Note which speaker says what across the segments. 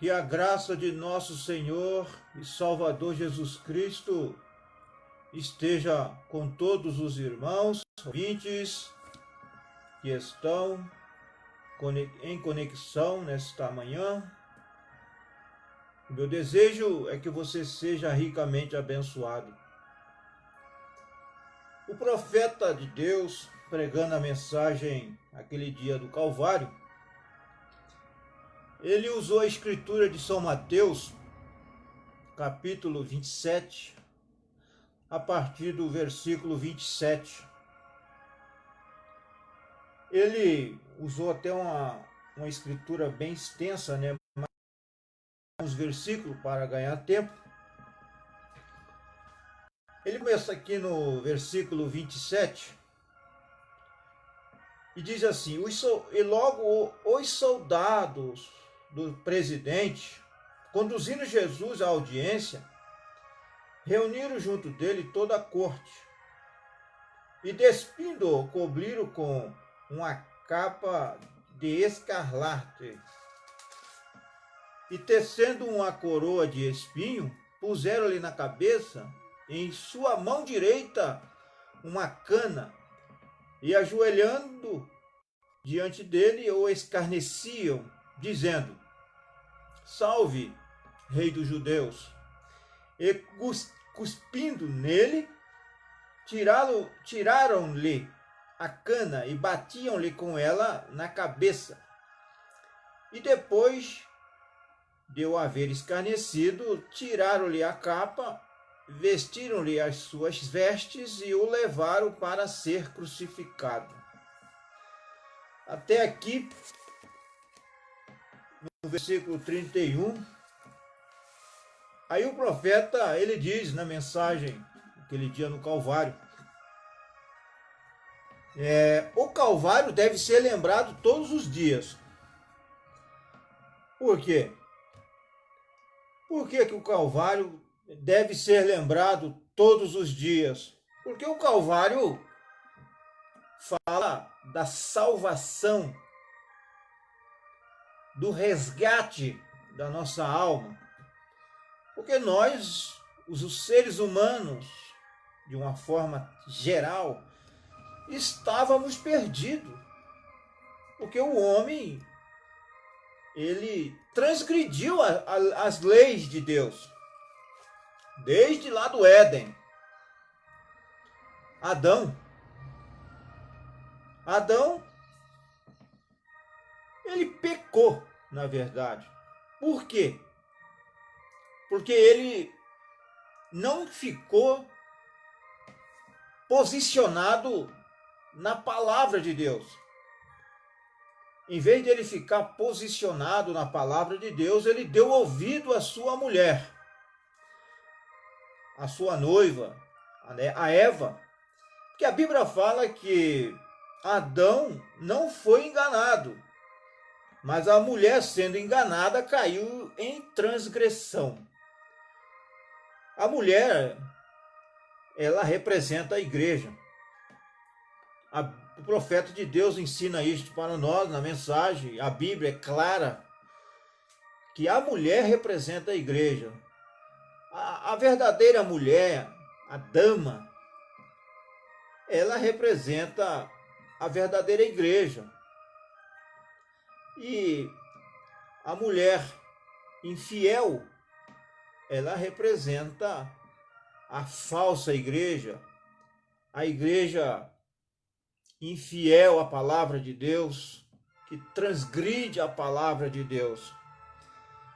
Speaker 1: Que a graça de nosso Senhor e Salvador Jesus Cristo esteja com todos os irmãos, ouvintes que estão em conexão nesta manhã. O meu desejo é que você seja ricamente abençoado. O profeta de Deus, pregando a mensagem aquele dia do Calvário, ele usou a escritura de São Mateus, capítulo 27, a partir do versículo 27. Ele usou até uma escritura bem extensa, né? Uns versículos para ganhar tempo. Ele começa aqui no versículo 27 e diz assim: e logo os soldados do presidente, conduzindo Jesus à audiência, reuniram junto dele toda a corte e, despindo-o, cobriram com uma capa de escarlate e, tecendo uma coroa de espinho, puseram-lhe na cabeça, em sua mão direita uma cana, e, ajoelhando diante dele, o escarneciam, dizendo: Salve, Rei dos Judeus! E, cuspindo nele, tiraram-lhe a cana e batiam-lhe com ela na cabeça. E depois de o haver escarnecido, tiraram-lhe a capa, vestiram-lhe as suas vestes e o levaram para ser crucificado. Até aqui, no versículo 31, aí o profeta, ele diz na mensagem, aquele dia no Calvário, o Calvário deve ser lembrado todos os dias. Por quê? Por que o Calvário deve ser lembrado todos os dias? Porque o Calvário fala da salvação, do resgate da nossa alma. Porque nós, os seres humanos, de uma forma geral, estávamos perdidos. Porque o homem, ele transgrediu as leis de Deus. Desde lá do Éden. Adão, ele pecou, na verdade. Por quê? Porque ele não ficou posicionado na palavra de Deus. Em vez de ele ficar posicionado na palavra de Deus, ele deu ouvido à sua mulher, à sua noiva, a Eva. Porque a Bíblia fala que Adão não foi enganado, mas a mulher, sendo enganada, caiu em transgressão. A mulher, ela representa a igreja. O profeta de Deus ensina isto para nós na mensagem. A Bíblia é clara que a mulher representa a igreja. A verdadeira mulher, a dama, ela representa a verdadeira igreja. E a mulher infiel, ela representa a falsa igreja, a igreja infiel à palavra de Deus, que transgride a palavra de Deus.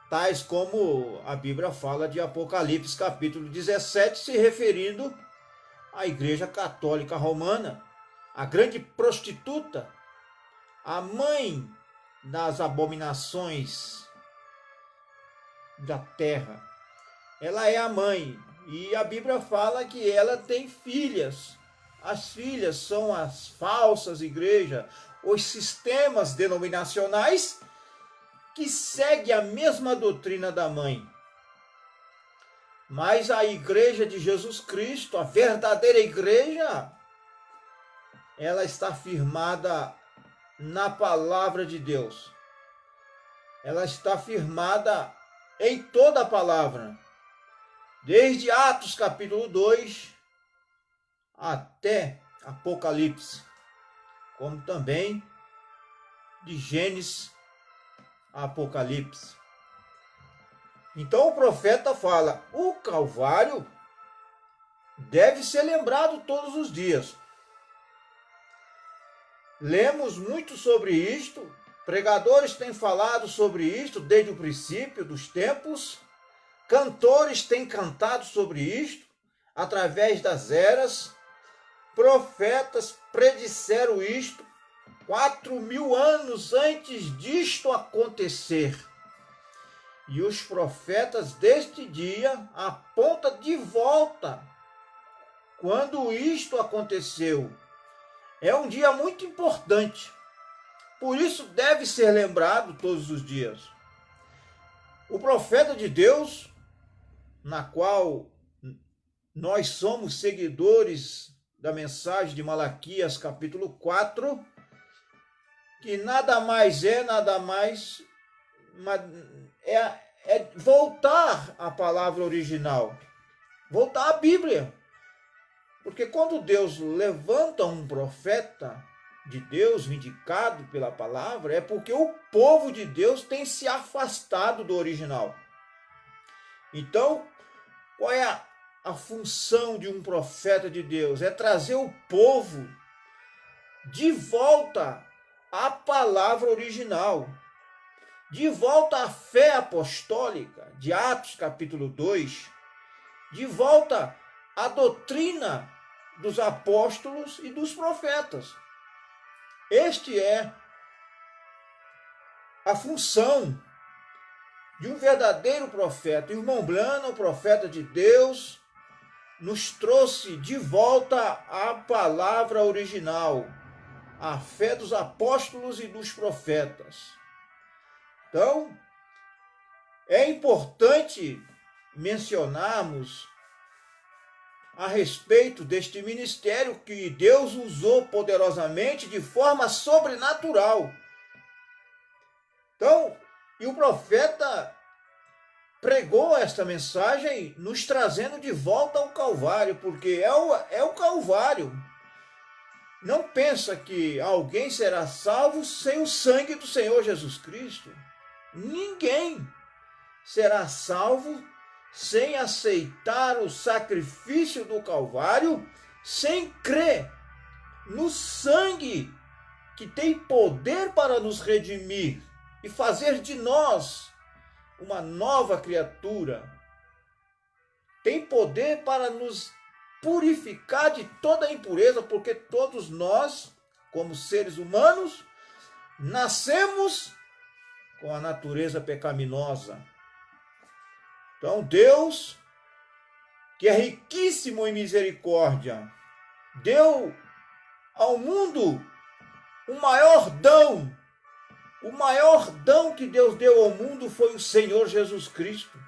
Speaker 1: Tais como a Bíblia fala de Apocalipse capítulo 17, se referindo à Igreja Católica Romana, a grande prostituta, a mãe das abominações da terra. Ela é a mãe, e a Bíblia fala que ela tem filhas. As filhas são as falsas igrejas, os sistemas denominacionais que seguem a mesma doutrina da mãe. Mas a igreja de Jesus Cristo, a verdadeira igreja, ela está firmada na palavra de Deus. ela está firmada em toda a palavra, desde Atos capítulo 2 até Apocalipse, como também de Gênesis a Apocalipse. Então o profeta fala: o Calvário deve ser lembrado todos os dias. Lemos muito sobre isto, pregadores têm falado sobre isto desde o princípio dos tempos, cantores têm cantado sobre isto através das eras, profetas predisseram isto 4.000 anos antes disto acontecer. E os profetas deste dia apontam de volta quando isto aconteceu. É um dia muito importante, por isso deve ser lembrado todos os dias. O profeta de Deus, na qual nós somos seguidores da mensagem de Malaquias capítulo 4, que nada mais é voltar à palavra original, voltar à Bíblia. Porque quando Deus levanta um profeta de Deus, vindicado pela palavra, é porque o povo de Deus tem se afastado do original. Então, qual é a função de um profeta de Deus? É trazer o povo de volta à palavra original, de volta à fé apostólica, de Atos capítulo 2, de volta à doutrina dos apóstolos e dos profetas. Este é a função de um verdadeiro profeta. O irmão Branham, o profeta de Deus, nos trouxe de volta à palavra original, à fé dos apóstolos e dos profetas. Então, é importante mencionarmos a respeito deste ministério que Deus usou poderosamente de forma sobrenatural. Então, e o profeta pregou esta mensagem nos trazendo de volta ao Calvário, porque é o Calvário. Não pensa que alguém será salvo sem o sangue do Senhor Jesus Cristo. Ninguém será salvo sem aceitar o sacrifício do Calvário, sem crer no sangue que tem poder para nos redimir e fazer de nós uma nova criatura. Tem poder para nos purificar de toda impureza, porque todos nós, como seres humanos, nascemos com a natureza pecaminosa. Então Deus, que é riquíssimo em misericórdia, deu ao mundo o maior dom. O maior dom que Deus deu ao mundo foi o Senhor Jesus Cristo.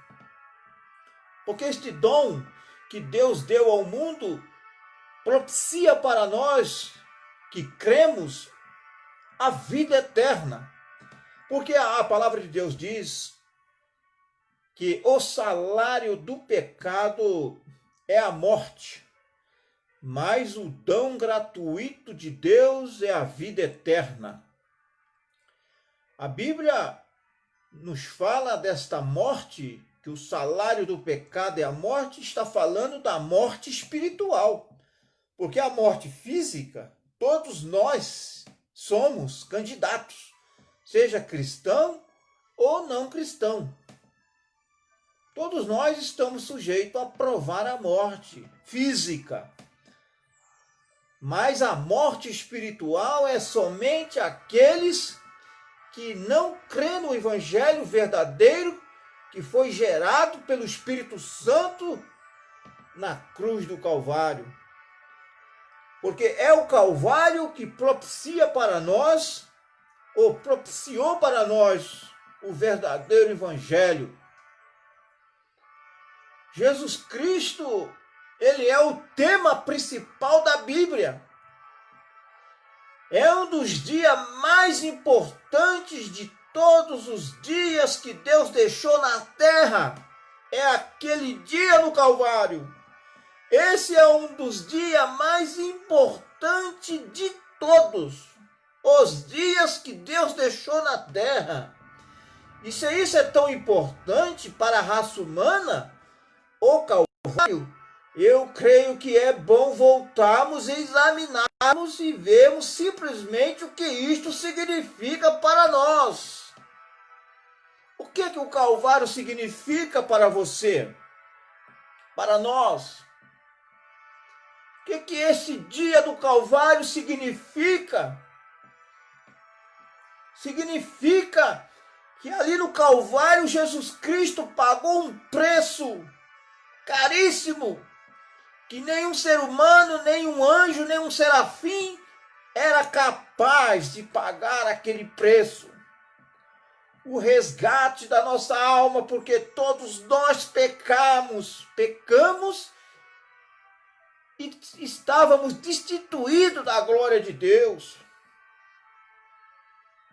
Speaker 1: Porque este dom que Deus deu ao mundo propicia para nós que cremos a vida eterna. Porque a palavra de Deus diz que o salário do pecado é a morte, mas o dom gratuito de Deus é a vida eterna. A Bíblia nos fala desta morte, que o salário do pecado é a morte, está falando da morte espiritual. Porque a morte física, todos nós somos candidatos, seja cristão ou não cristão. Todos nós estamos sujeitos a provar a morte física. Mas a morte espiritual é somente aqueles que não crê no evangelho verdadeiro que foi gerado pelo Espírito Santo na cruz do Calvário. Porque é o Calvário que propicia para nós, ou propiciou para nós, o verdadeiro evangelho. Jesus Cristo, ele é o tema principal da Bíblia. É um dos dias mais importantes de todos os dias que Deus deixou na terra, é aquele dia no Calvário. Esse é um dos dias mais importantes de todos. Os dias que Deus deixou na terra. E se isso é tão importante para a raça humana, o Calvário, eu creio que é bom voltarmos e examinarmos e vermos simplesmente o que isto significa para nós. O que o Calvário significa para você? Para nós? O que esse dia do Calvário significa? Significa que ali no Calvário Jesus Cristo pagou um preço caríssimo, que nenhum ser humano, nenhum anjo, nenhum serafim era capaz de pagar aquele preço. O resgate da nossa alma, porque todos nós pecamos e estávamos destituídos da glória de Deus.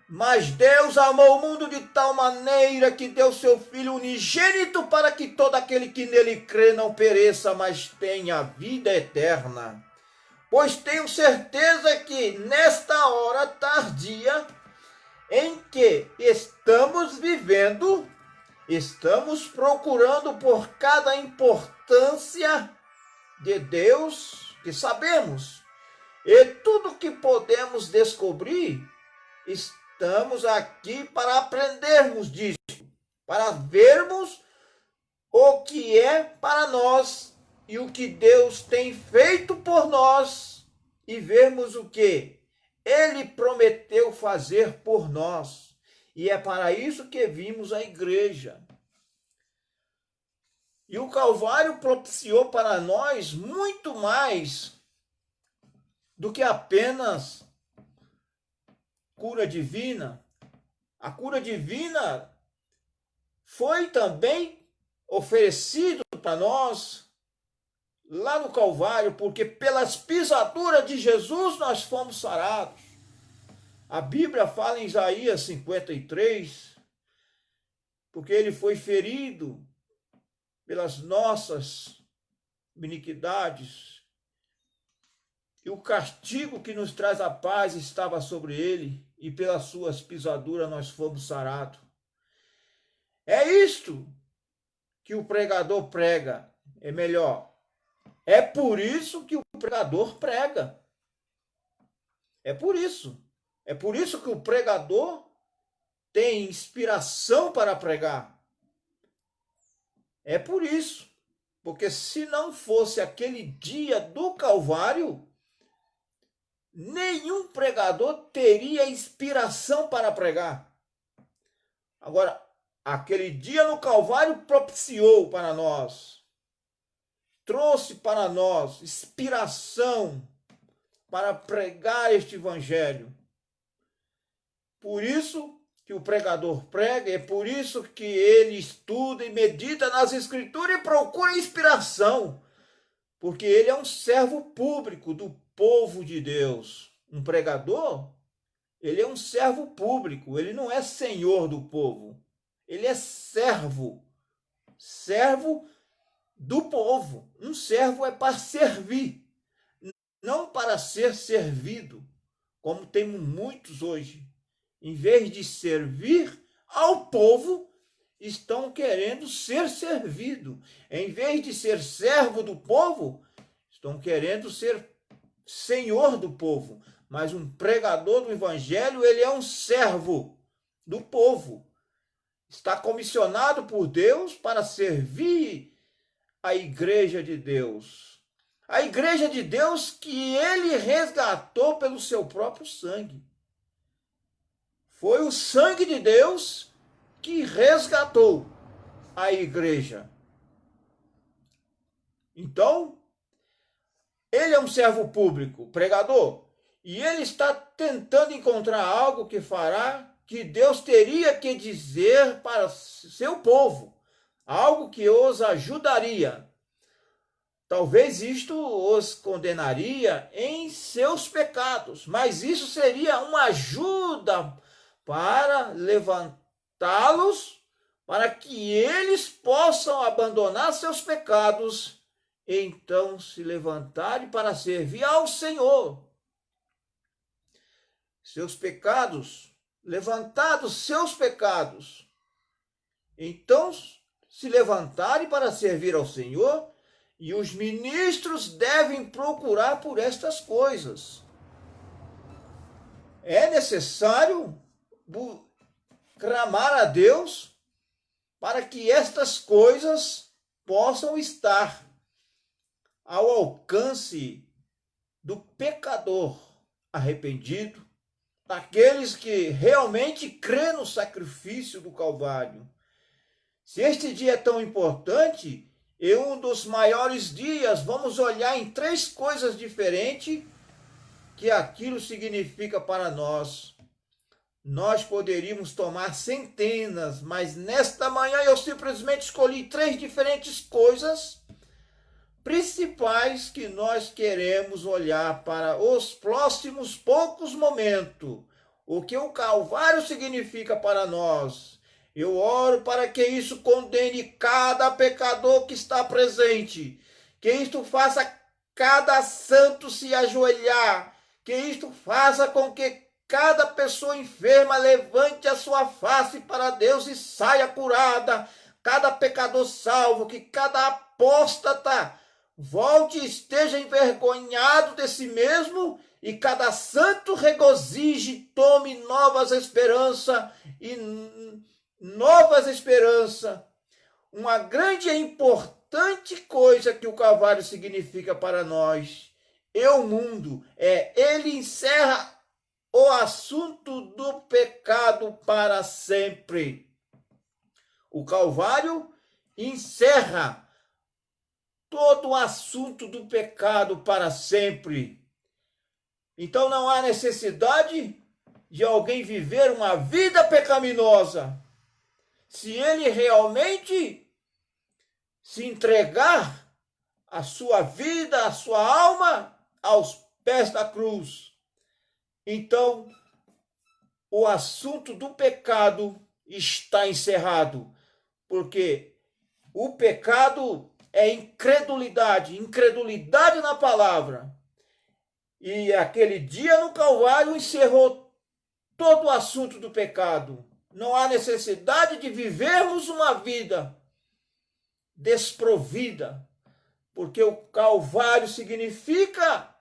Speaker 1: Mas Deus amou o mundo de tal maneira que deu seu Filho unigênito para que todo aquele que nele crê não pereça, mas tenha vida eterna. Pois tenho certeza que nesta hora tardia em que estamos vivendo, estamos procurando por cada importância de Deus que sabemos. E tudo que podemos descobrir, estamos aqui para aprendermos disso, para vermos o que é para nós e o que Deus tem feito por nós e vermos o que Ele prometeu fazer por nós. E é para isso que vimos a igreja. E o Calvário propiciou para nós muito mais do que apenas cura divina. A cura divina foi também oferecido para nós lá no Calvário, porque pelas pisaduras de Jesus nós fomos sarados. A Bíblia fala em Isaías 53, porque ele foi ferido pelas nossas iniquidades, e o castigo que nos traz a paz estava sobre ele, e pelas suas pisaduras nós fomos sarados. É isto que o pregador prega, é melhor. É por isso que o pregador prega. É por isso. É por isso que o pregador tem inspiração para pregar. É por isso. Porque se não fosse aquele dia do Calvário, nenhum pregador teria inspiração para pregar. Agora, aquele dia no Calvário propiciou para nós, trouxe para nós inspiração para pregar este evangelho. Por isso que o pregador prega, é por isso que ele estuda e medita nas Escrituras e procura inspiração, porque ele é um servo público do povo de Deus. Um pregador, ele é um servo público, ele não é senhor do povo, ele é servo do povo. Um servo é para servir, não para ser servido, como temos muitos hoje. Em vez de servir ao povo, estão querendo ser servido. Em vez de ser servo do povo, estão querendo ser senhor do povo. Mas um pregador do evangelho, ele é um servo do povo. Está comissionado por Deus para servir a igreja de Deus. A igreja de Deus que ele resgatou pelo seu próprio sangue. Foi o sangue de Deus que resgatou a igreja. Então, ele é um servo público, pregador, e ele está tentando encontrar algo que fará que Deus teria que dizer para seu povo, algo que os ajudaria. Talvez isto os condenaria em seus pecados, mas isso seria uma ajuda para levantá-los, para que eles possam abandonar seus pecados e então se levantarem para servir ao Senhor. Seus pecados, levantados seus pecados, então se levantarem para servir ao Senhor, e os ministros devem procurar por estas coisas. É necessário clamar a Deus para que estas coisas possam estar ao alcance do pecador arrependido, daqueles que realmente crê no sacrifício do Calvário. Se este dia é tão importante, é um dos maiores dias, vamos olhar em 3 coisas diferentes que aquilo significa para nós. Nós poderíamos tomar centenas, mas nesta manhã eu simplesmente escolhi 3 diferentes coisas principais que nós queremos olhar para os próximos poucos momentos. O que o Calvário significa para nós. Eu oro para que isso condene cada pecador que está presente, que isto faça cada santo se ajoelhar, que isto faça com que cada pessoa enferma levante a sua face para Deus e saia curada, cada pecador salvo, que cada apóstata volte e esteja envergonhado de si mesmo, e cada santo regozije, tome novas esperanças e novas esperanças. Uma grande e importante coisa que o Calvário significa para nós e o mundo ele encerra o assunto do pecado para sempre. O Calvário encerra todo o assunto do pecado para sempre. Então não há necessidade de alguém viver uma vida pecaminosa. Se ele realmente se entregar a sua vida, a sua alma aos pés da cruz, então o assunto do pecado está encerrado, porque o pecado é incredulidade na palavra. E aquele dia no Calvário encerrou todo o assunto do pecado. Não há necessidade de vivermos uma vida desprovida, porque o Calvário significa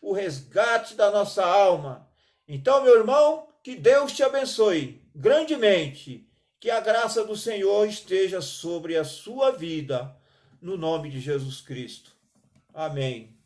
Speaker 1: o resgate da nossa alma. Então, meu irmão, que Deus te abençoe grandemente, que a graça do Senhor esteja sobre a sua vida, no nome de Jesus Cristo. Amém.